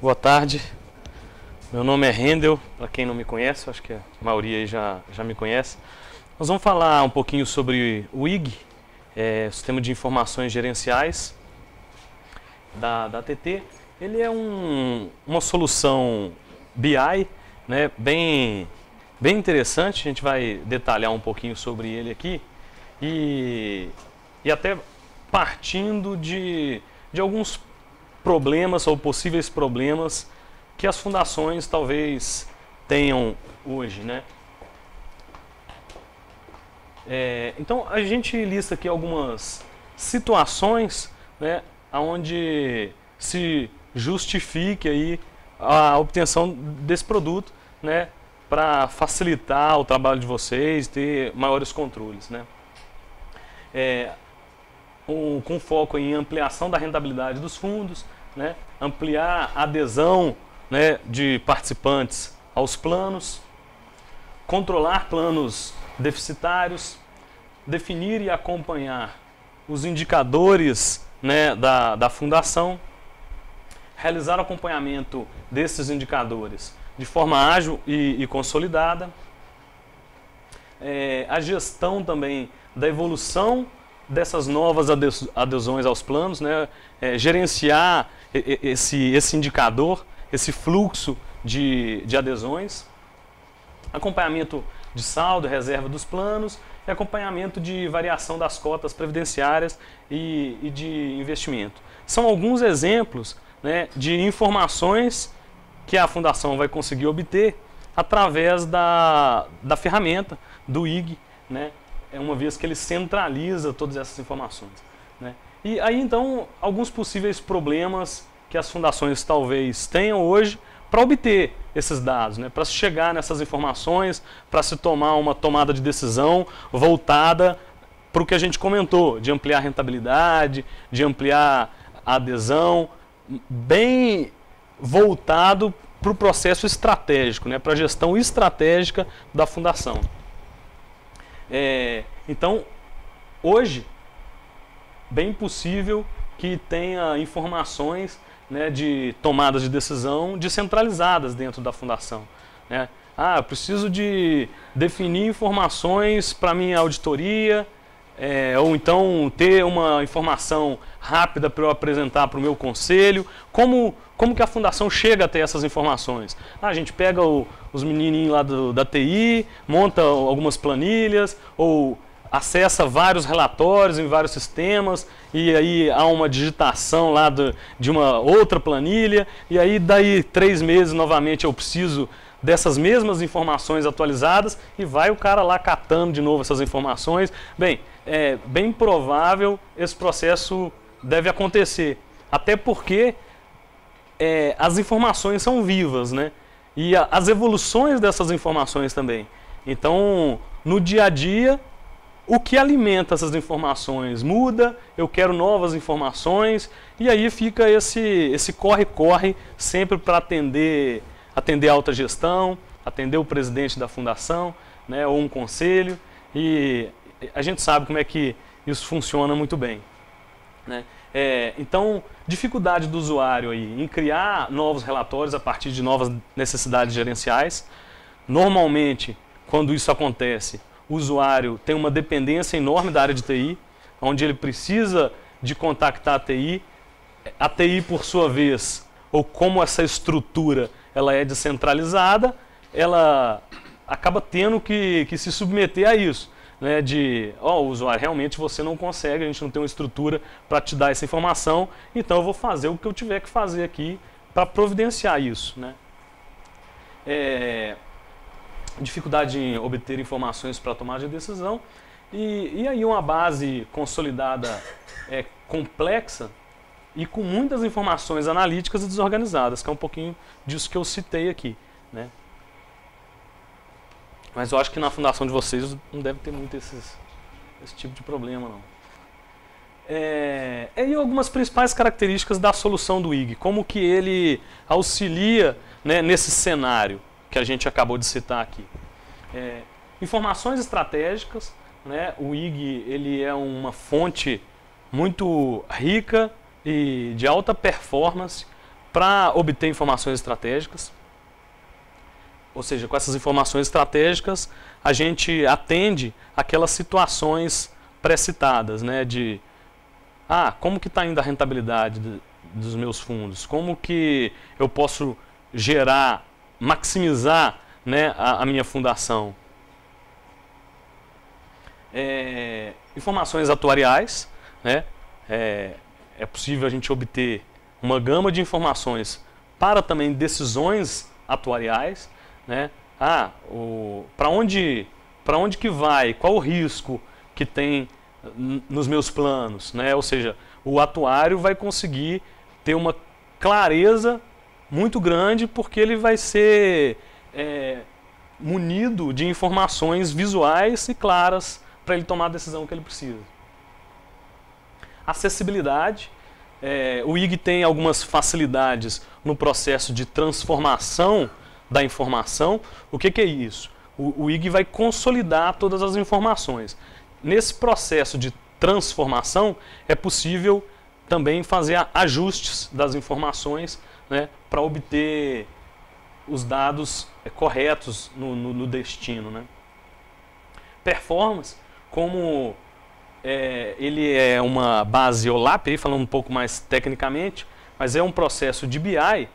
Boa tarde, meu nome é Rendel, para quem não me conhece, acho que a maioria aí já me conhece. Nós vamos falar um pouquinho sobre o IG, Sistema de Informações Gerenciais da ATT. Ele é uma solução BI, né, bem interessante, a gente vai detalhar um pouquinho sobre ele aqui e até partindo de alguns problemas ou possíveis problemas que as fundações talvez tenham hoje, né? Então a gente lista aqui algumas situações, né, onde se justifique aí a obtenção desse produto, né, para facilitar o trabalho de vocês, ter maiores controles, né? Com foco em ampliação da rentabilidade dos fundos, né, ampliar a adesão, né, de participantes aos planos, controlar planos deficitários, definir e acompanhar os indicadores, né, da fundação, realizar o acompanhamento desses indicadores de forma ágil e consolidada, a gestão também da evolução dessas novas adesões aos planos, né, gerenciar esse indicador, esse fluxo de adesões, acompanhamento de saldo e reserva dos planos e acompanhamento de variação das cotas previdenciárias e de investimento. São alguns exemplos, né, de informações que a fundação vai conseguir obter através da ferramenta do IG, né, uma vez que ele centraliza todas essas informações, né? E aí então alguns possíveis problemas que as fundações talvez tenham hoje para obter esses dados, né? Para se chegar nessas informações, para se tomar uma tomada de decisão voltada para o que a gente comentou, de ampliar a rentabilidade, de ampliar a adesão, bem voltado para o processo estratégico, né? Para a gestão estratégica da fundação. Então, hoje, bem possível que tenha informações, né, de tomadas de decisão descentralizadas dentro da fundação, né? Eu preciso de definir informações para minha auditoria, ou então ter uma informação rápida para eu apresentar para o meu conselho. Como que a fundação chega até essas informações? A gente pega os menininhos lá da TI, monta algumas planilhas, ou acessa vários relatórios em vários sistemas, e aí há uma digitação lá de uma outra planilha, e aí daí 3 meses novamente eu preciso dessas mesmas informações atualizadas, e vai o cara lá catando de novo essas informações. Bem, é bem provável esse processo deve acontecer, até porque as informações são vivas, né? E as evoluções dessas informações também. Então, no dia a dia, o que alimenta essas informações muda, eu quero novas informações, e aí fica esse corre-corre sempre para atender a alta gestão, atender o presidente da fundação, né, ou um conselho, e a gente sabe como é que isso funciona muito bem, né? Então, dificuldade do usuário aí em criar novos relatórios a partir de novas necessidades gerenciais. Normalmente, quando isso acontece, o usuário tem uma dependência enorme da área de TI, onde ele precisa de contactar a TI por sua vez, ou como essa estrutura ela é descentralizada, ela acaba tendo que se submeter a isso, né, o usuário, realmente você não consegue, a gente não tem uma estrutura para te dar essa informação, então eu vou fazer o que eu tiver que fazer aqui para providenciar isso, né? Dificuldade em obter informações para tomar de decisão, e aí uma base consolidada complexa e com muitas informações analíticas e desorganizadas, que é um pouquinho disso que eu citei aqui, né? Mas eu acho que na fundação de vocês não deve ter muito esse tipo de problema, não. E algumas principais características da solução do IG, como que ele auxilia, né, nesse cenário que a gente acabou de citar aqui. Informações estratégicas, né? O IG ele é uma fonte muito rica e de alta performance para obter informações estratégicas. Ou seja, com essas informações estratégicas, a gente atende aquelas situações pré-citadas, né, de como que está indo a rentabilidade dos meus fundos, como que eu posso gerar, maximizar, né, a minha fundação. Informações atuariais, né, é possível a gente obter uma gama de informações para também decisões atuariais, né? Para onde que vai, qual o risco que tem nos meus planos, né? Ou seja, o atuário vai conseguir ter uma clareza muito grande porque ele vai ser munido de informações visuais e claras para ele tomar a decisão que ele precisa. Acessibilidade. O IG tem algumas facilidades no processo de transformação da informação. O que é isso? O IG vai consolidar todas as informações. Nesse processo de transformação, é possível também fazer ajustes das informações, né, para obter os dados corretos no destino, né? Performance, como ele é uma base OLAP, falando um pouco mais tecnicamente, mas é um processo de BI,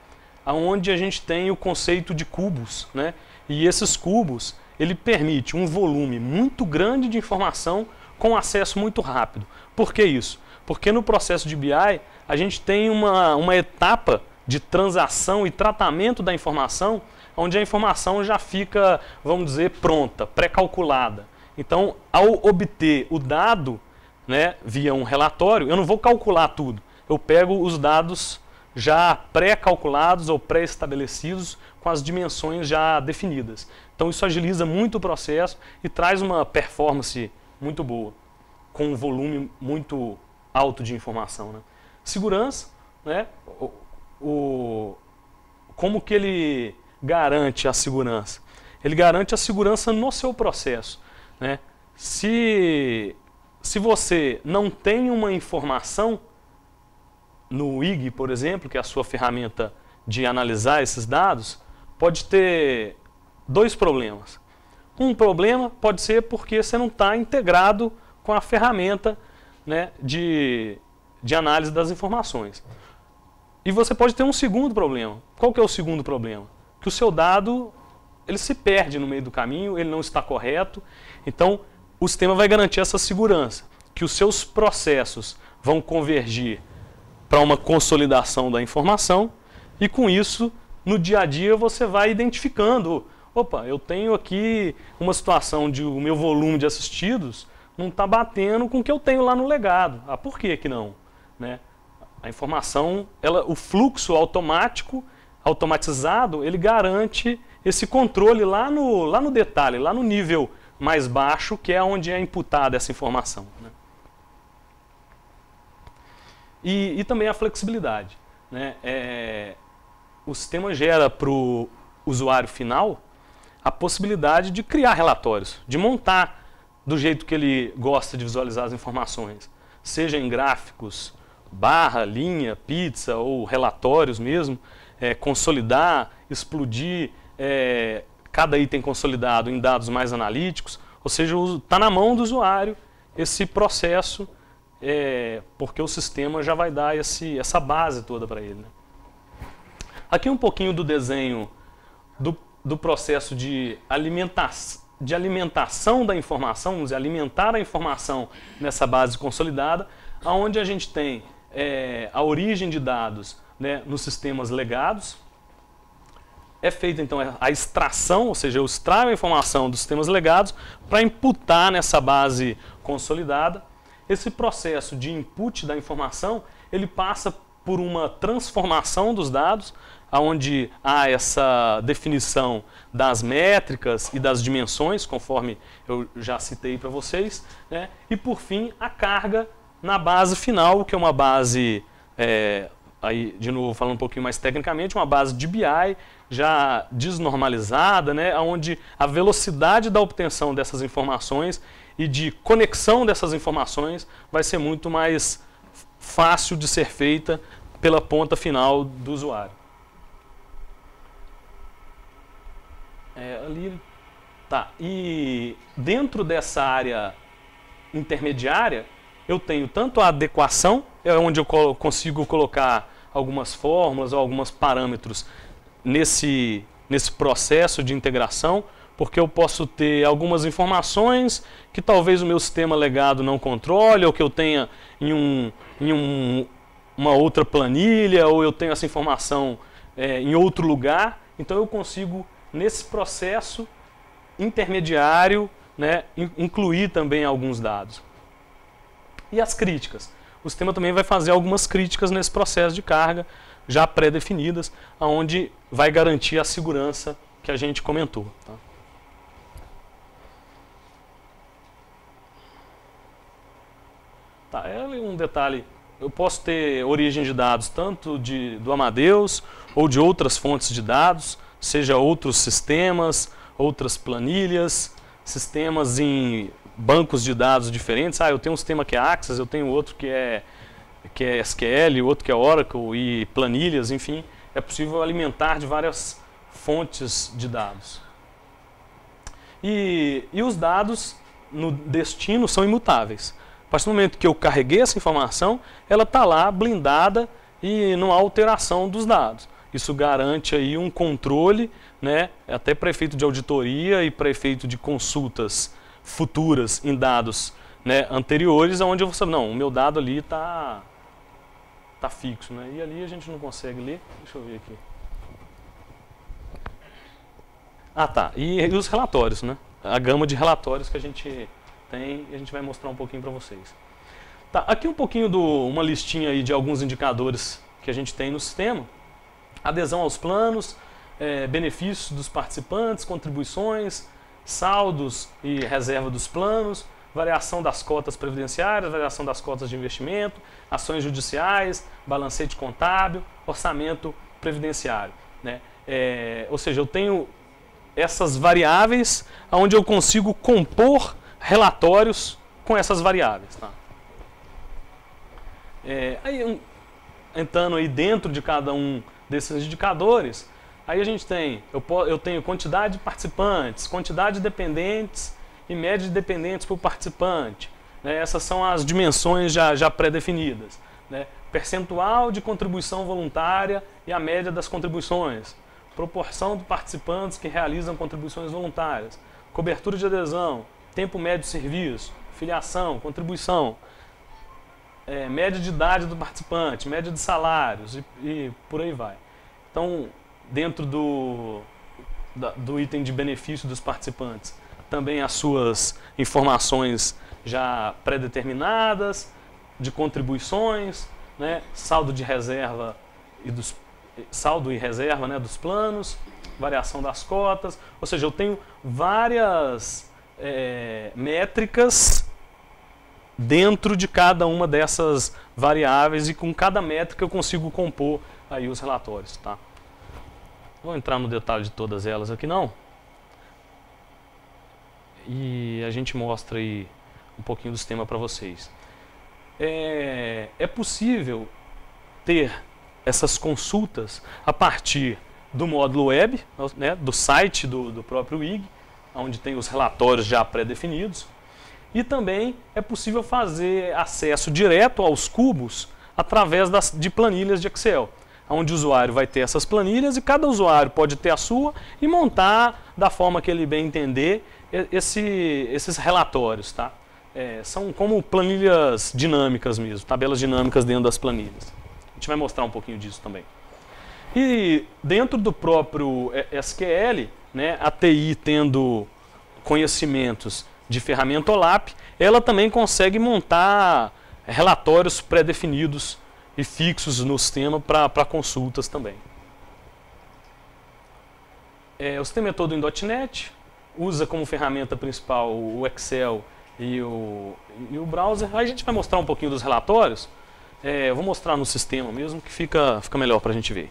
onde a gente tem o conceito de cubos, né? E esses cubos, ele permite um volume muito grande de informação com acesso muito rápido. Por que isso? Porque no processo de BI, a gente tem uma etapa de transação e tratamento da informação, onde a informação já fica, vamos dizer, pronta, pré-calculada. Então, ao obter o dado, né, via um relatório, eu não vou calcular tudo. Eu pego os dados já pré-calculados ou pré-estabelecidos com as dimensões já definidas. Então isso agiliza muito o processo e traz uma performance muito boa, com um volume muito alto de informação, né? Segurança, né? Como que ele garante a segurança? Ele garante a segurança no seu processo, né? Se você não tem uma informação no IG, por exemplo, que é a sua ferramenta de analisar esses dados, pode ter dois problemas. Um problema pode ser porque você não está integrado com a ferramenta, né, de análise das informações. E você pode ter um segundo problema. Qual que é o segundo problema? Que o seu dado ele se perde no meio do caminho, ele não está correto. Então, o sistema vai garantir essa segurança, que os seus processos vão convergir para uma consolidação da informação e com isso, no dia a dia, você vai identificando, opa, eu tenho aqui uma situação de o meu volume de assistidos não está batendo com o que eu tenho lá no legado. Por que que não? Né? A informação, o fluxo automatizado, ele garante esse controle lá no detalhe, lá no nível mais baixo, que é onde é imputada essa informação, né? E também a flexibilidade, né? O sistema gera para o usuário final a possibilidade de criar relatórios, de montar do jeito que ele gosta de visualizar as informações, seja em gráficos, barra, linha, pizza ou relatórios mesmo, consolidar, explodir cada item consolidado em dados mais analíticos, ou seja, está na mão do usuário esse processo, porque o sistema já vai dar essa base toda para ele, né? Aqui um pouquinho do desenho do processo de alimentação da informação, vamos dizer, alimentar a informação nessa base consolidada, onde a gente tem a origem de dados, né, nos sistemas legados. É feita então a extração, ou seja, eu extraio a informação dos sistemas legados para imputar nessa base consolidada. Esse processo de input da informação, ele passa por uma transformação dos dados, onde há essa definição das métricas e das dimensões, conforme eu já citei para vocês, né? E por fim, a carga na base final, que é uma base, aí de novo falando um pouquinho mais tecnicamente, uma base de BI já desnormalizada, né? Onde a velocidade da obtenção dessas informações e de conexão dessas informações vai ser muito mais fácil de ser feita pela ponta final do usuário. Ali, tá. E dentro dessa área intermediária, eu tenho tanto a adequação, é onde eu consigo colocar algumas fórmulas ou alguns parâmetros nesse processo de integração, porque eu posso ter algumas informações que talvez o meu sistema legado não controle, ou que eu tenha uma outra planilha, ou eu tenho essa informação em outro lugar. Então eu consigo, nesse processo intermediário, né, incluir também alguns dados. E as críticas. O sistema também vai fazer algumas críticas nesse processo de carga, já pré-definidas, onde vai garantir a segurança que a gente comentou. Tá, é um detalhe. Eu posso ter origem de dados tanto do Amadeus ou de outras fontes de dados, seja outros sistemas, outras planilhas, sistemas em bancos de dados diferentes. Eu tenho um sistema que é Access, eu tenho outro que é SQL, outro que é Oracle e planilhas, enfim. É possível alimentar de várias fontes de dados. E os dados no destino são imutáveis. A partir do momento que eu carreguei essa informação, ela está lá blindada e não há alteração dos dados. Isso garante aí um controle, né, até para efeito de auditoria e para efeito de consultas futuras em dados, né, anteriores, onde eu vou saber, não, o meu dado ali está fixo, né? E ali a gente não consegue ler. Deixa eu ver aqui. Tá. E os relatórios, né? A gama de relatórios que a gente tem e a gente vai mostrar um pouquinho para vocês. Tá, aqui um pouquinho uma listinha aí de alguns indicadores que a gente tem no sistema. Adesão aos planos, benefícios dos participantes, contribuições, saldos e reserva dos planos, variação das cotas previdenciárias, variação das cotas de investimento, ações judiciais, balancete contábil, orçamento previdenciário, né? Ou seja, eu tenho essas variáveis onde eu consigo compor relatórios com essas variáveis. Tá? Entrando aí dentro de cada um desses indicadores, aí a gente tem, eu tenho quantidade de participantes, quantidade de dependentes e média de dependentes por participante. Né? Essas são as dimensões já pré-definidas. Né? Percentual de contribuição voluntária e a média das contribuições. Proporção de participantes que realizam contribuições voluntárias. Cobertura de adesão, tempo médio de serviço, filiação, contribuição. Média de idade do participante, média de salários e por aí vai. Então, dentro do item de benefício dos participantes, também as suas informações já pré-determinadas, de contribuições, né, saldo de reserva saldo e reserva, né, dos planos, variação das cotas, ou seja, eu tenho várias métricas dentro de cada uma dessas variáveis e com cada métrica eu consigo compor aí os relatórios. Tá? Vou entrar no detalhe de todas elas aqui não. E a gente mostra aí um pouquinho do sistema para vocês. É possível ter essas consultas a partir do módulo web, né, do site do próprio IG, onde tem os relatórios já pré-definidos. E também é possível fazer acesso direto aos cubos através de planilhas de Excel, onde o usuário vai ter essas planilhas e cada usuário pode ter a sua e montar da forma que ele bem entender esses relatórios. Tá? São como planilhas dinâmicas mesmo, tabelas dinâmicas dentro das planilhas. A gente vai mostrar um pouquinho disso também. E dentro do próprio SQL, né, a TI tendo conhecimentos de ferramenta OLAP, ela também consegue montar relatórios pré-definidos e fixos no sistema para consultas também. O sistema é todo em .NET, usa como ferramenta principal o Excel e o browser. Aí a gente vai mostrar um pouquinho dos relatórios. Eu vou mostrar no sistema mesmo, que fica melhor para a gente ver.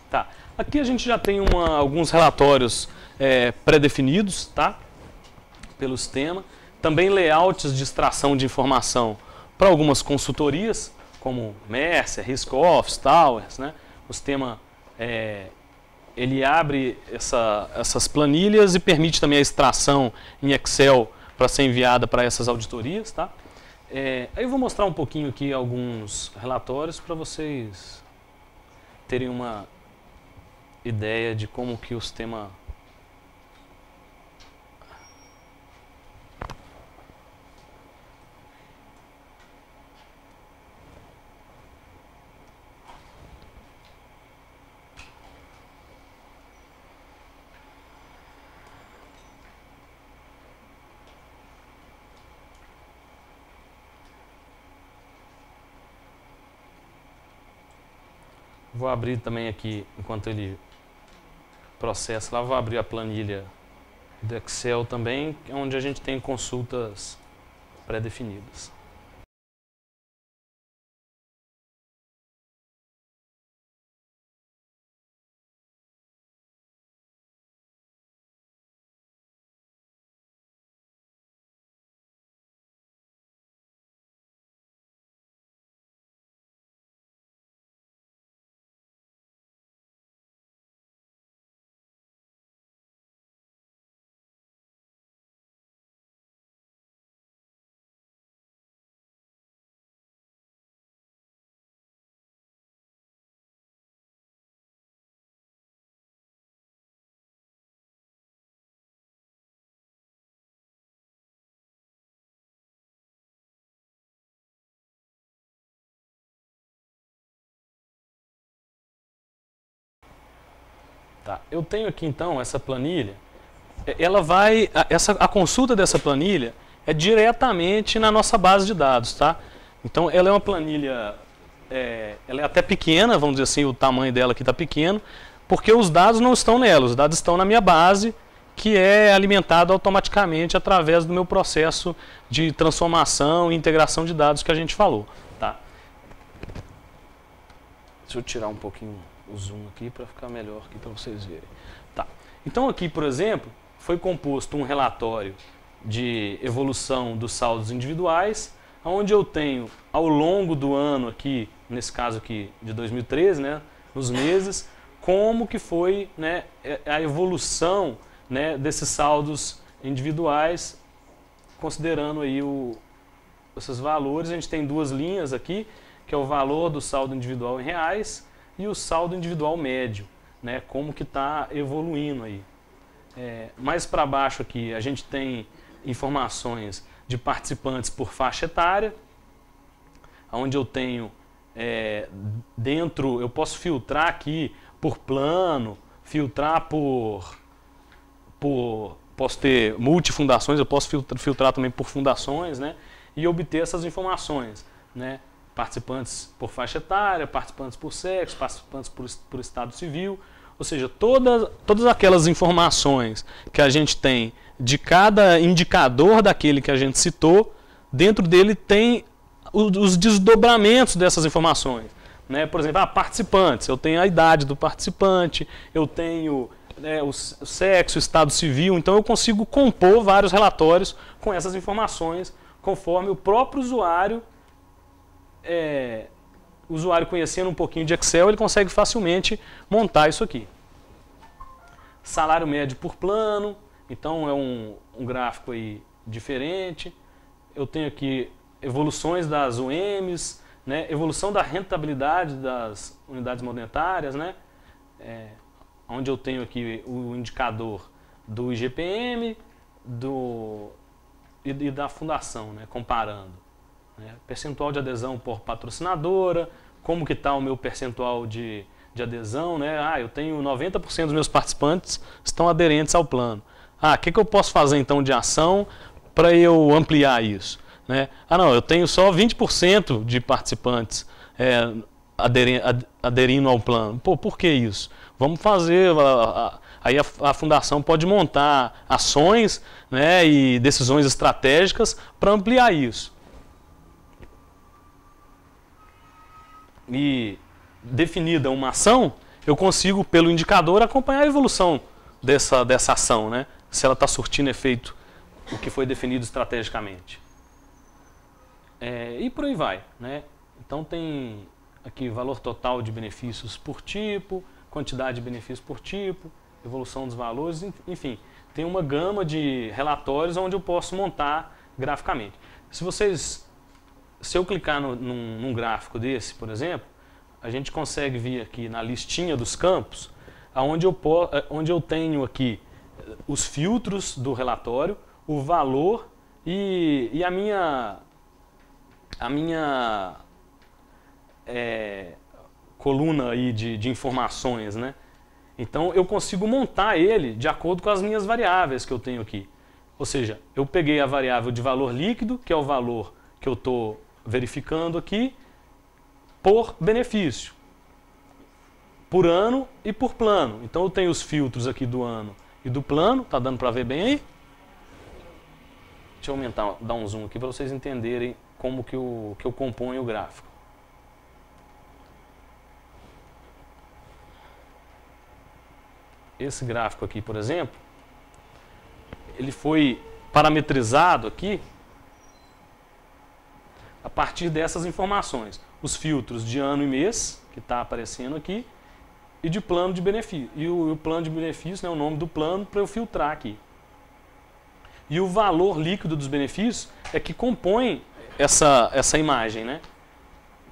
Tá. Aqui a gente já tem alguns relatórios pré-definidos, tá? Pelo sistema. Também layouts de extração de informação para algumas consultorias, como Mercer, Risk Office, Towers, né? O sistema ele abre essas planilhas e permite também a extração em Excel para ser enviada para essas auditorias, tá? Aí eu vou mostrar um pouquinho aqui alguns relatórios para vocês terem uma ideia de como que o sistema vou abrir também aqui, enquanto ele processa lá, vou abrir a planilha do Excel também, onde a gente tem consultas pré-definidas. Tá. Eu tenho aqui então essa planilha, a consulta dessa planilha é diretamente na nossa base de dados, tá? Então ela é uma planilha, ela é até pequena, vamos dizer assim, o tamanho dela aqui está pequeno, porque os dados não estão nela, os dados estão na minha base, que é alimentado automaticamente através do meu processo de transformação e integração de dados que a gente falou, tá? Deixa eu tirar um pouquinho o zoom aqui para ficar melhor aqui para vocês verem. Tá. Então aqui, por exemplo, foi composto um relatório de evolução dos saldos individuais, onde eu tenho ao longo do ano aqui, nesse caso aqui de 2013, né, nos meses, como que foi, né, a evolução, né, desses saldos individuais, considerando aí esses valores. A gente tem duas linhas aqui, que é o valor do saldo individual em reais e o saldo individual médio, né, como que está evoluindo aí. Mais para baixo aqui a gente tem informações de participantes por faixa etária, onde eu tenho dentro, eu posso filtrar aqui por plano, filtrar posso ter multifundações, eu posso filtrar também por fundações, né, e obter essas informações, né. Participantes por faixa etária, participantes por sexo, participantes por estado civil, ou seja, todas aquelas informações que a gente tem de cada indicador daquele que a gente citou, dentro dele tem os desdobramentos dessas informações, né? Por exemplo, participantes, eu tenho a idade do participante, eu tenho o sexo, o estado civil, então eu consigo compor vários relatórios com essas informações, conforme o próprio usuário conhecendo um pouquinho de Excel, ele consegue facilmente montar isso aqui. Salário médio por plano, então é um gráfico aí diferente. Eu tenho aqui evoluções das UMs, né, evolução da rentabilidade das unidades monetárias, né, onde eu tenho aqui o indicador do IGPM e da fundação, né, comparando. Percentual de adesão por patrocinadora, como que está o meu percentual de adesão, né? Eu tenho 90% dos meus participantes estão aderentes ao plano. O que eu posso fazer então de ação para eu ampliar isso, né? Não, eu tenho só 20% de participantes aderindo ao plano. Por que isso? Vamos fazer, aí a fundação pode montar ações, né, e decisões estratégicas para ampliar isso. E definida uma ação, eu consigo, pelo indicador, acompanhar a evolução dessa ação, né? Se ela está surtindo efeito, o que foi definido estrategicamente. E por aí vai, né? Então tem aqui valor total de benefícios por tipo, quantidade de benefícios por tipo, evolução dos valores, enfim. Tem uma gama de relatórios onde eu posso montar graficamente. Se eu clicar num gráfico desse, por exemplo, a gente consegue vir aqui na listinha dos campos, onde eu tenho aqui os filtros do relatório, o valor e a minha coluna aí de informações, né? Então eu consigo montar ele de acordo com as minhas variáveis que eu tenho aqui. Ou seja, eu peguei a variável de valor líquido, que é o valor que eu estou verificando aqui, por benefício, por ano e por plano. Então eu tenho os filtros aqui do ano e do plano, tá dando para ver bem aí? Deixa eu dar um zoom aqui para vocês entenderem como que eu componho o gráfico. Esse gráfico aqui, por exemplo, ele foi parametrizado aqui a partir dessas informações. Os filtros de ano e mês, que está aparecendo aqui, e de plano de benefício. E o plano de benefício, né, o nome do plano para eu filtrar aqui. E o valor líquido dos benefícios é que compõe essa imagem, né?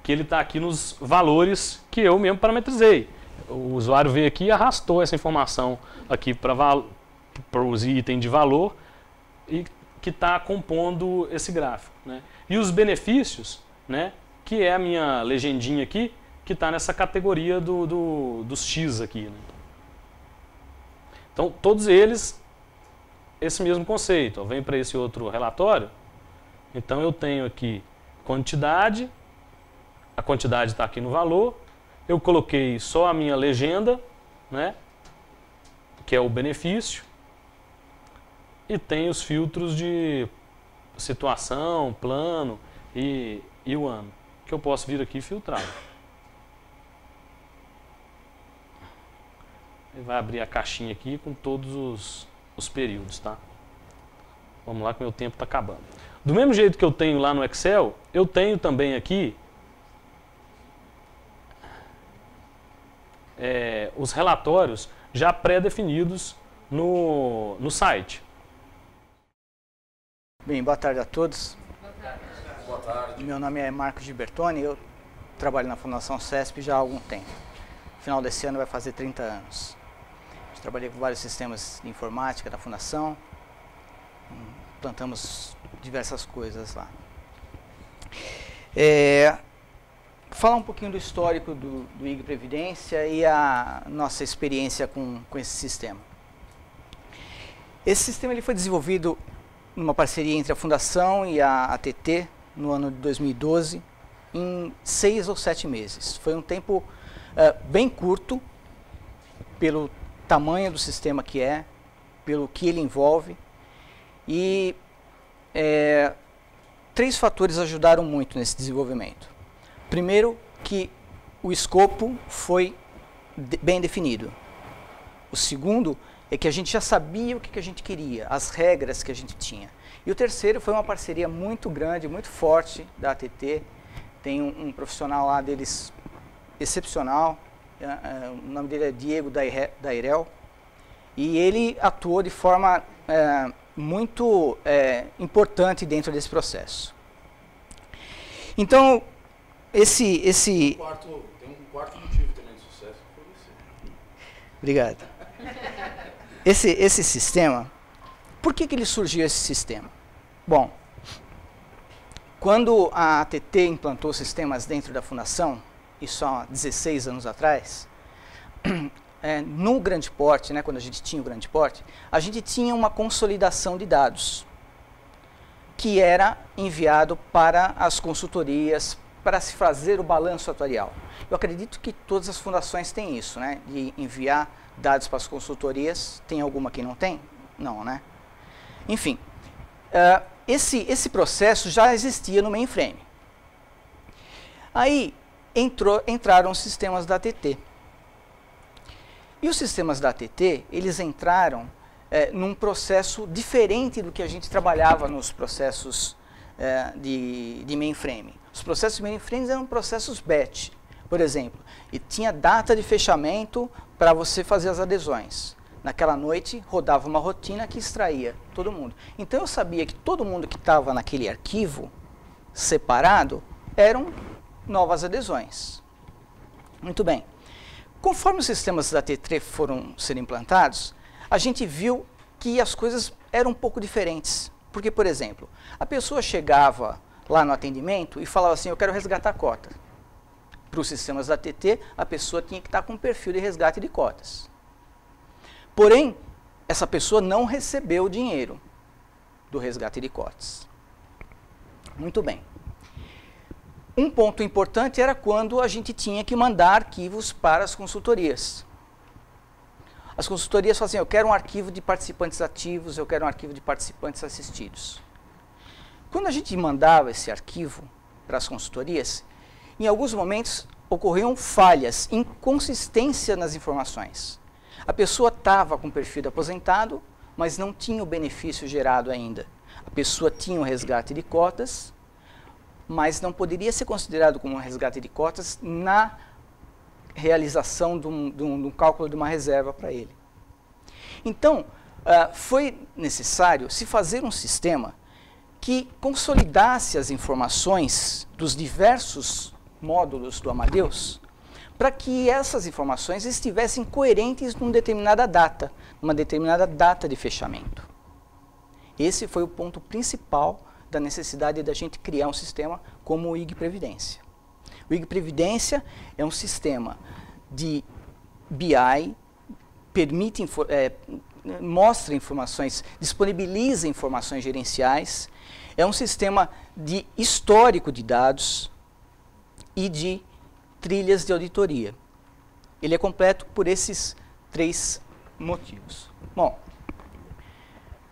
Que ele está aqui nos valores que eu mesmo parametrizei. O usuário veio aqui e arrastou essa informação aqui para os itens de valor e que está compondo esse gráfico, né? E os benefícios, né, que é a minha legendinha aqui, que está nessa categoria dos X aqui, né? Então, todos eles, esse mesmo conceito. Ó, vem para esse outro relatório. Então, eu tenho aqui quantidade, a quantidade está aqui no valor, eu coloquei só a minha legenda, né, que é o benefício, e tem os filtros de situação, plano e o ano, que eu posso vir aqui e filtrar. Ele vai abrir a caixinha aqui com todos os períodos, tá? Vamos lá que meu tempo está acabando. Do mesmo jeito que eu tenho lá no Excel, eu tenho também aqui os relatórios já pré-definidos no site. Bem, boa tarde a todos. Boa tarde. Meu nome é Marcos Gibertoni, eu trabalho na Fundação CESP já há algum tempo. No final desse ano vai fazer 30 anos. Trabalhei com vários sistemas de informática da Fundação, plantamos diversas coisas lá. Falar um pouquinho do histórico do IG Previdência e a nossa experiência com esse sistema. Esse sistema ele foi desenvolvido numa parceria entre a Fundação e a ATT no ano de 2012, em 6 ou 7 meses. Foi um tempo bem curto, pelo tamanho do sistema que é, pelo que ele envolve. E 3 fatores ajudaram muito nesse desenvolvimento. Primeiro, que o escopo foi bem definido. O segundo é que a gente já sabia o que a gente queria, as regras que a gente tinha. E o terceiro foi uma parceria muito grande, muito forte da ATT. Tem um profissional lá deles excepcional, o nome dele é Diego Dairel, e ele atuou de forma muito importante dentro desse processo. Então, tem um quarto motivo também de sucesso, que foi você. Obrigado. Esse sistema, por que ele surgiu esse sistema? Bom, quando a ATT implantou sistemas dentro da Fundação, isso há 16 anos atrás, no grande porte, né, quando a gente tinha o grande porte, a gente tinha uma consolidação de dados que era enviado para as consultorias, para se fazer o balanço atuarial. Eu acredito que todas as fundações têm isso, né, de enviar dados para as consultorias. Tem alguma que não tem? Não, né? Enfim, esse processo já existia no mainframe. Aí entraram os sistemas da ATT. E os sistemas da ATT, eles entraram num processo diferente do que a gente trabalhava nos processos de mainframe. Os processos de mainframe eram processos batch, por exemplo, e tinha data de fechamento para você fazer as adesões. Naquela noite, rodava uma rotina que extraía todo mundo. Então, eu sabia que todo mundo que estava naquele arquivo separado eram novas adesões. Muito bem. Conforme os sistemas da ATT foram sendo implantados, a gente viu que as coisas eram um pouco diferentes. Porque, por exemplo, a pessoa chegava lá no atendimento e falava assim, eu quero resgatar cota. Para os sistemas da ATT, a pessoa tinha que estar com um perfil de resgate de cotas. Porém, essa pessoa não recebeu o dinheiro do resgate de cotas. Muito bem. Um ponto importante era quando a gente tinha que mandar arquivos para as consultorias. As consultorias falavam assim, eu quero um arquivo de participantes ativos, eu quero um arquivo de participantes assistidos. Quando a gente mandava esse arquivo para as consultorias, em alguns momentos ocorriam falhas, inconsistência nas informações. A pessoa estava com o perfil de aposentado, mas não tinha o benefício gerado ainda. A pessoa tinha o resgate de cotas, mas não poderia ser considerado como um resgate de cotas na realização de um cálculo de uma reserva para ele. Então, foi necessário se fazer um sistema que consolidasse as informações dos diversos módulos do Amadeus, para que essas informações estivessem coerentes numa determinada data de fechamento. Esse foi o ponto principal da necessidade da gente criar um sistema como o IG Previdência. O IG Previdência é um sistema de BI, mostra informações, disponibiliza informações gerenciais, é um sistema de histórico de dados e de trilhas de auditoria. Ele é completo por esses 3 motivos. Bom,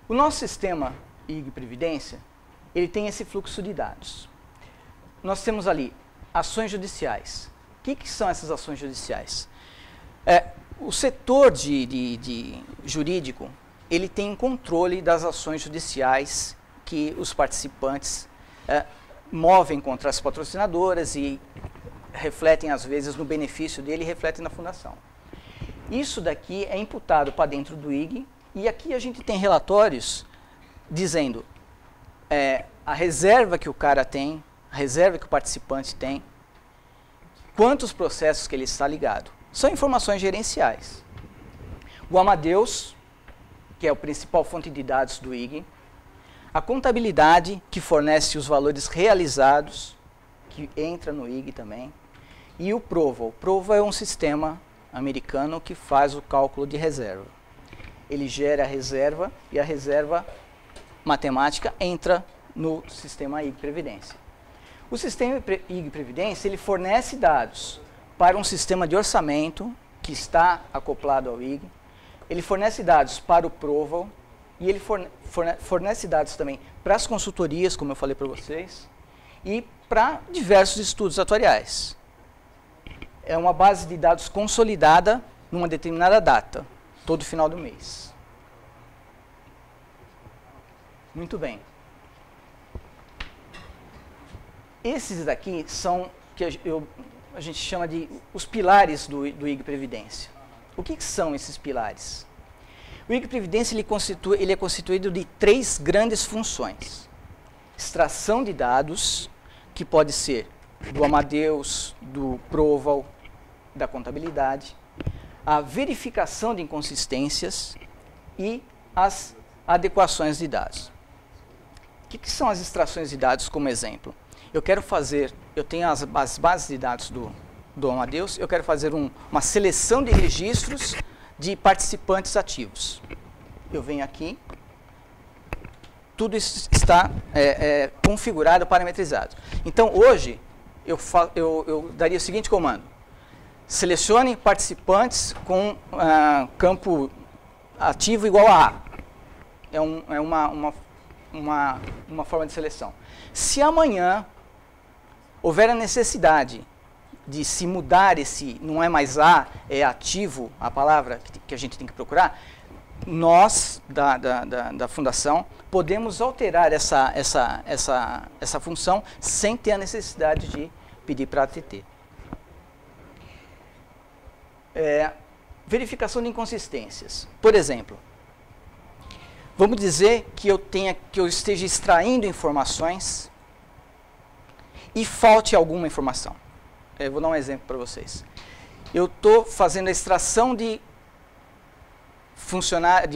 o nosso sistema IG Previdência, ele tem esse fluxo de dados. Nós temos ali ações judiciais. O que são essas ações judiciais? O setor jurídico, ele tem controle das ações judiciais que os participantes movem contra as patrocinadoras e refletem, às vezes, no benefício dele e refletem na fundação. Isso daqui é imputado para dentro do IG e aqui a gente tem relatórios dizendo a reserva que o cara tem, a reserva que o participante tem, quantos processos que ele está ligado. São informações gerenciais. O Amadeus, que é a principal fonte de dados do IG, a contabilidade, que fornece os valores realizados, que entra no IG também, e o Prova. O Prova é um sistema americano que faz o cálculo de reserva. Ele gera a reserva e a reserva matemática entra no sistema IG Previdência. O sistema IG Previdência, ele fornece dados para um sistema de orçamento que está acoplado ao IG, ele fornece dados para o Prova e ele fornece dados também para as consultorias, como eu falei para vocês, e para diversos estudos atuariais. É uma base de dados consolidada numa determinada data, todo final do mês. Muito bem. Esses daqui são que a gente chama de os pilares do IG Previdência. O que são esses pilares? O IG Previdência ele é constituído de 3 grandes funções. Extração de dados, que pode ser do Amadeus, do Proval, da contabilidade, a verificação de inconsistências e as adequações de dados. O que são as extrações de dados como exemplo? Eu tenho as bases de dados do Amadeus, eu quero fazer uma seleção de registros de participantes ativos. Eu venho aqui, tudo isso está configurado, parametrizado. Então, hoje, eu daria o seguinte comando: selecione participantes com campo ativo igual a A. É uma forma de seleção. Se amanhã houver a necessidade de se mudar esse, não é mais A, é ativo, a palavra que a gente tem que procurar, nós, da Fundação, podemos alterar essa função sem ter a necessidade de pedir para a ATT. Verificação de inconsistências. Por exemplo, vamos dizer que eu esteja extraindo informações e falte alguma informação. Eu vou dar um exemplo para vocês. Eu estou fazendo a extração de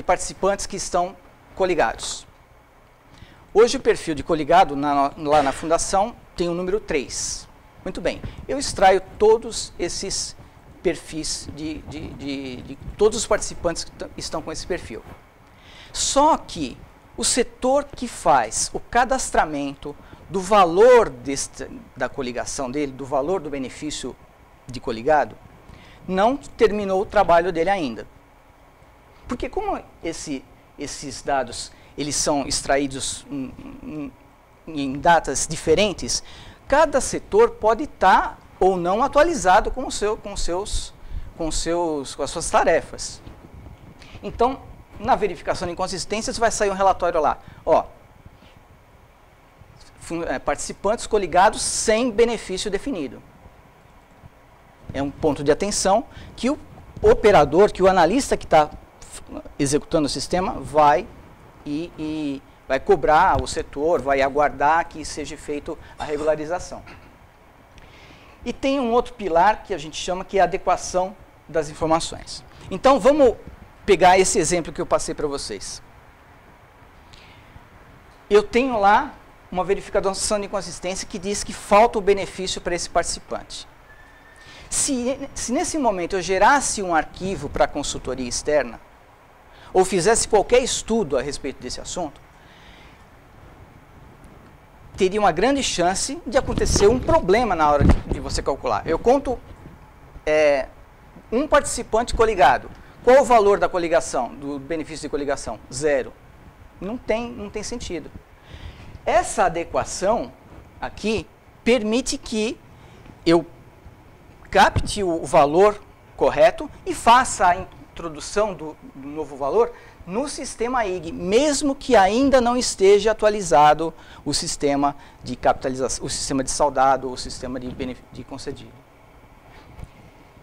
participantes que estão coligados. Hoje o perfil de coligado lá na Fundação tem o número 3. Muito bem, eu extraio todos esses perfis de todos os participantes que estão com esse perfil. Só que o setor que faz o cadastramento do valor da coligação dele, do valor do benefício de coligado, não terminou o trabalho dele ainda. Porque como esses dados eles são extraídos em datas diferentes, cada setor pode estar ou não atualizado com as suas tarefas. Então, na verificação de inconsistências vai sair um relatório lá. Ó, participantes coligados sem benefício definido. É um ponto de atenção que o operador, que o analista que está executando o sistema vai vai cobrar o setor, vai aguardar que seja feita a regularização. E tem um outro pilar que a gente chama que é a adequação das informações. Então, vamos pegar esse exemplo que eu passei para vocês. Eu tenho lá uma verificação de inconsistência que diz que falta o benefício para esse participante. Se nesse momento eu gerasse um arquivo para a consultoria externa, ou fizesse qualquer estudo a respeito desse assunto, teria uma grande chance de acontecer um problema na hora de você calcular. Eu conto um participante coligado. Qual o valor da coligação, do benefício de coligação? 0. Não tem sentido. Essa adequação aqui permite que eu capte o valor correto e faça a introdução do novo valor no sistema IG, mesmo que ainda não esteja atualizado o sistema de capitalização, o sistema de saudado, o sistema de concedido.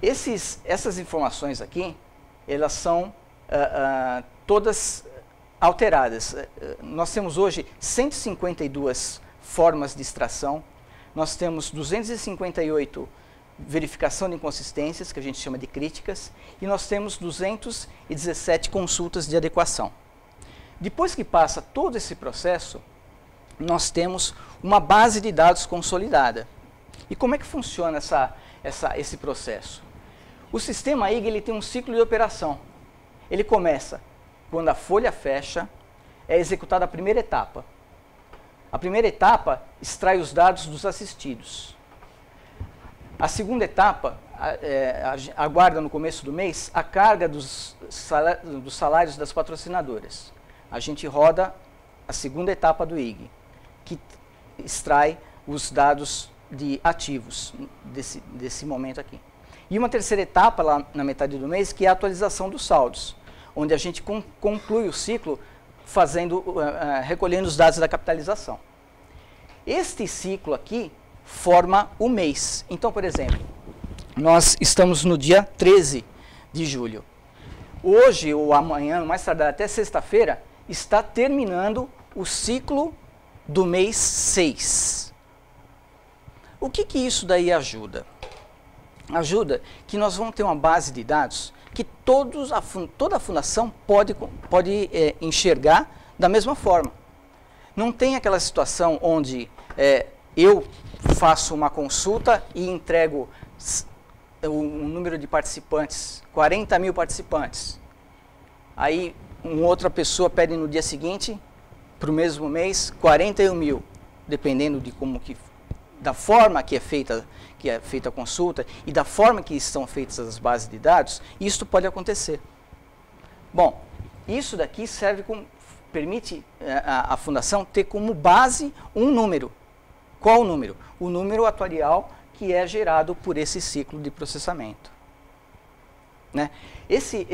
Essas informações aqui, elas são todas alteradas. Nós temos hoje 152 formas de extração, nós temos 258 verificação de inconsistências, que a gente chama de críticas, e nós temos 217 consultas de adequação. Depois que passa todo esse processo, nós temos uma base de dados consolidada. E como é que funciona esse processo? O sistema IG ele tem um ciclo de operação. Ele começa quando a folha fecha, é executada a primeira etapa. A primeira etapa extrai os dados dos assistidos. A segunda etapa aguarda no começo do mês a carga dos salários das patrocinadoras. A gente roda a segunda etapa do IG, que extrai os dados de ativos desse momento aqui. E uma terceira etapa, lá na metade do mês, que é a atualização dos saldos, onde a gente conclui o ciclo recolhendo os dados da capitalização. Este ciclo aqui forma o mês. Então, por exemplo, nós estamos no dia 13 de julho. Hoje ou amanhã, mais tardar até sexta-feira, está terminando o ciclo do mês 6. O que isso daí ajuda? Ajuda que nós vamos ter uma base de dados que toda a fundação pode enxergar da mesma forma. Não tem aquela situação onde eu faço uma consulta e entrego um número de participantes, 40 mil participantes. Aí outra pessoa pede no dia seguinte, para o mesmo mês, 41 mil, dependendo da forma que é feita a consulta e da forma que estão feitas as bases de dados, isso pode acontecer. Bom, isso daqui permite a fundação ter como base um número. Qual o número? O número atuarial que é gerado por esse ciclo de processamento. Né? Esse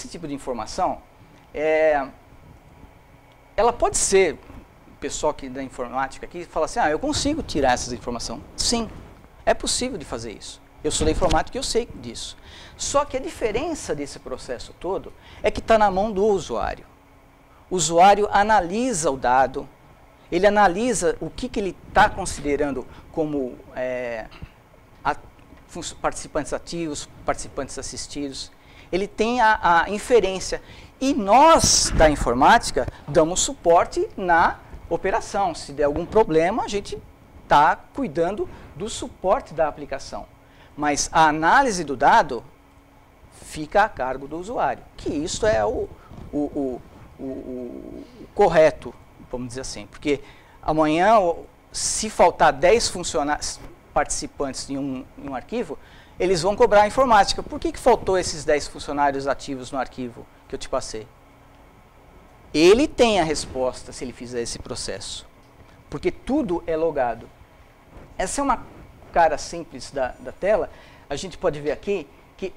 tipo de informação, ela pode ser, o pessoal da informática aqui fala assim, eu consigo tirar essas informações. Sim, é possível de fazer isso. Eu sou da informática e eu sei disso. Só que a diferença desse processo todo é que está na mão do usuário. O usuário analisa o dado, ele analisa o que ele está considerando como participantes ativos, participantes assistidos. Ele tem a inferência. E nós, da informática, damos suporte na operação. Se der algum problema, a gente está cuidando do suporte da aplicação. Mas a análise do dado fica a cargo do usuário, que isso é o correto, vamos dizer assim. Porque amanhã, se faltar 10 participantes em um arquivo, eles vão cobrar a informática. Por que faltou esses 10 funcionários ativos no arquivo que eu te passei? Ele tem a resposta se ele fizer esse processo, porque tudo é logado. Essa é uma cara simples da tela. A gente pode ver aqui que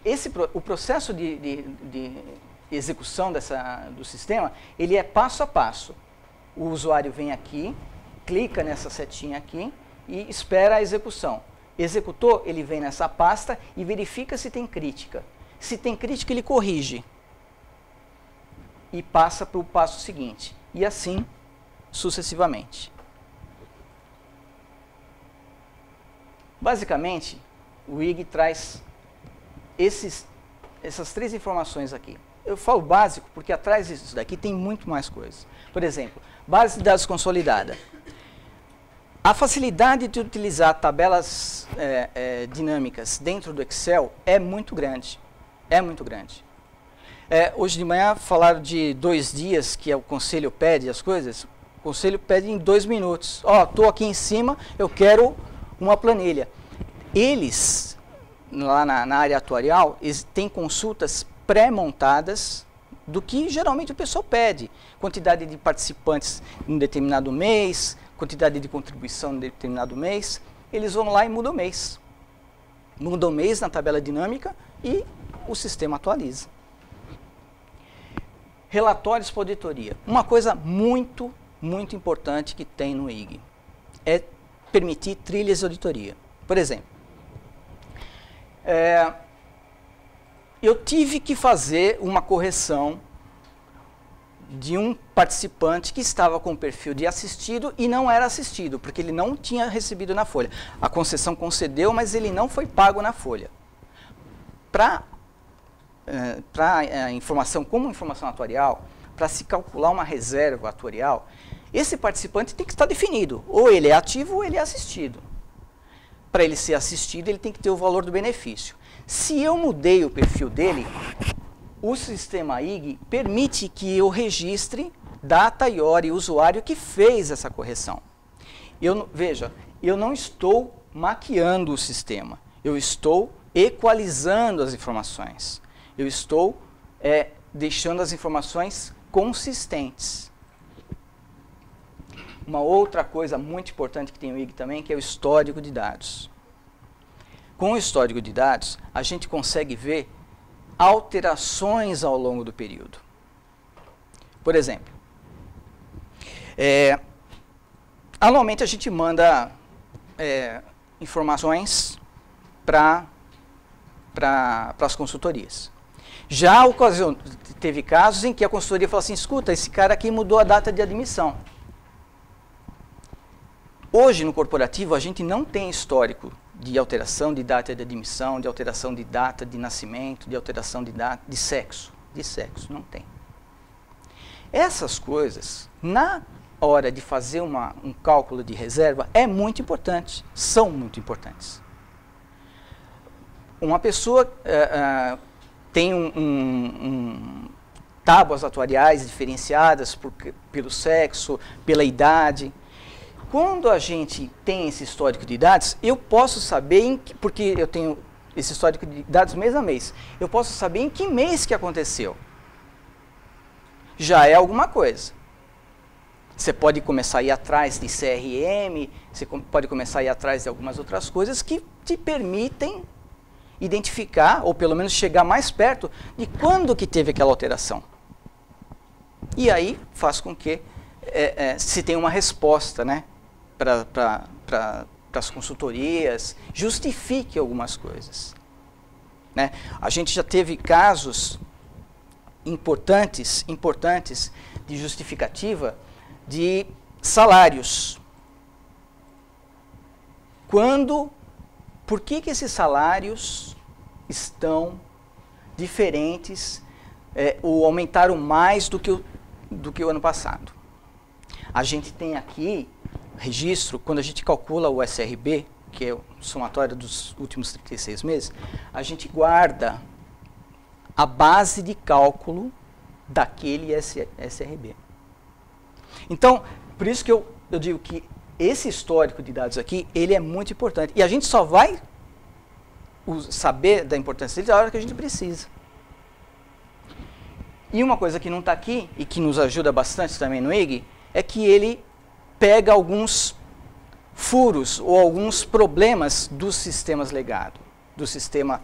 o processo de execução do sistema, ele é passo a passo. O usuário vem aqui, clica nessa setinha aqui e espera a execução. Executou, ele vem nessa pasta e verifica se tem crítica. Se tem crítica, ele corrige e passa para o passo seguinte. E assim sucessivamente. Basicamente, o IG traz essas 3 informações aqui. Eu falo básico porque atrás disso daqui tem muito mais coisas. Por exemplo, base de dados consolidada. A facilidade de utilizar tabelas dinâmicas dentro do Excel é muito grande. É muito grande. Hoje de manhã falaram de 2 dias que o conselho pede as coisas. O conselho pede em 2 minutos. Estou aqui em cima, eu quero uma planilha. Eles, lá na área atuarial, eles têm consultas pré-montadas do que geralmente o pessoal pede. Quantidade de participantes em um determinado mês, quantidade de contribuição em um determinado mês. Eles vão lá e mudam o mês. Mudam o mês na tabela dinâmica e o sistema atualiza. Relatórios para auditoria. Uma coisa muito, muito importante que tem no IG é permitir trilhas de auditoria. Por exemplo, eu tive que fazer uma correção de um participante que estava com o perfil de assistido e não era assistido, porque ele não tinha recebido na folha. A concessão concedeu, mas ele não foi pago na folha. Para informação como informação atuarial, para se calcular uma reserva atuarial, esse participante tem que estar definido. Ou ele é ativo ou ele é assistido. Para ele ser assistido, ele tem que ter o valor do benefício. Se eu mudei o perfil dele, o sistema IG permite que eu registre data e hora e usuário que fez essa correção. Veja, eu não estou maquiando o sistema. Eu estou equalizando as informações. Eu estou deixando as informações consistentes. Uma outra coisa muito importante que tem o IG também, que é o histórico de dados. Com o histórico de dados, a gente consegue ver alterações ao longo do período. Por exemplo, anualmente a gente manda informações para as consultorias. Já teve casos em que a consultoria falou assim, escuta, esse cara aqui mudou a data de admissão. Hoje, no corporativo, a gente não tem histórico de alteração de data de admissão, de alteração de data de nascimento, de alteração de data de sexo. De sexo, não tem. Essas coisas, na hora de fazer um cálculo de reserva, é muito importante, são muito importantes. Uma pessoa tem tábuas atuariais diferenciadas pelo sexo, pela idade. Quando a gente tem esse histórico de dados, eu posso saber, porque eu tenho esse histórico de dados mês a mês, eu posso saber em que mês que aconteceu. Já é alguma coisa. Você pode começar a ir atrás de CRM, você pode começar a ir atrás de algumas outras coisas que te permitem identificar, ou pelo menos chegar mais perto de quando que teve aquela alteração. E aí faz com que se tenha uma resposta, né, para as consultorias, justifique algumas coisas. Né? A gente já teve casos importantes de justificativa de salários. Por que esses salários estão diferentes ou aumentaram mais do que o ano passado? A gente tem aqui registro, quando a gente calcula o SRB, que é o somatório dos últimos 36 meses, a gente guarda a base de cálculo daquele SRB. Então, por isso que eu digo que esse histórico de dados aqui, ele é muito importante. E a gente só vai saber da importância dele na hora que a gente precisa. E uma coisa que não está aqui, e que nos ajuda bastante também no IG, é que ele pega alguns furos ou alguns problemas dos sistemas legados, do sistema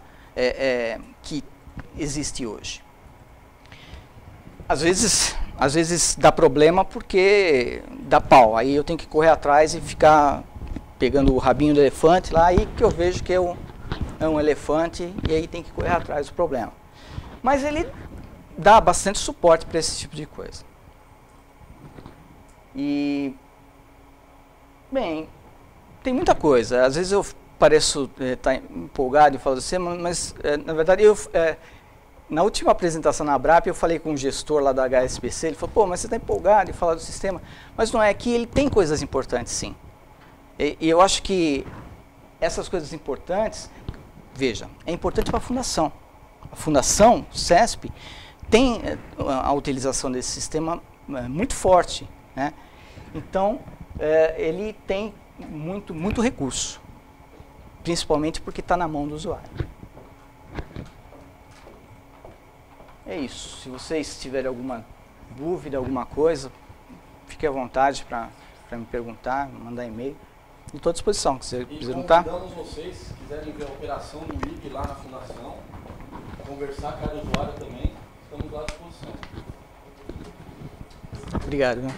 que existe hoje. Às vezes dá problema porque dá pau, aí eu tenho que correr atrás e ficar pegando o rabinho do elefante lá, aí que eu vejo que é um elefante e aí tem que correr atrás do problema. Mas ele dá bastante suporte para esse tipo de coisa. E, bem, tem muita coisa. Às vezes eu pareço estar empolgado e falo assim, mas na verdade na última apresentação na ABRAP eu falei com um gestor lá da HSBC, ele falou, pô, mas você está empolgado em falar do sistema, mas não é que ele tem coisas importantes sim. E eu acho que essas coisas importantes, veja, é importante para a fundação. A fundação, CESP, tem a utilização desse sistema muito forte, né? Então, ele tem muito recurso, principalmente porque está na mão do usuário. É isso. Se vocês tiverem alguma dúvida, alguma coisa, fique à vontade para me perguntar, mandar e-mail. Estou à disposição, se vocês perguntar. Convidamos vocês, se quiserem ver a operação do IG lá na fundação, conversar com cada usuário também, estamos à disposição. Obrigado. Né?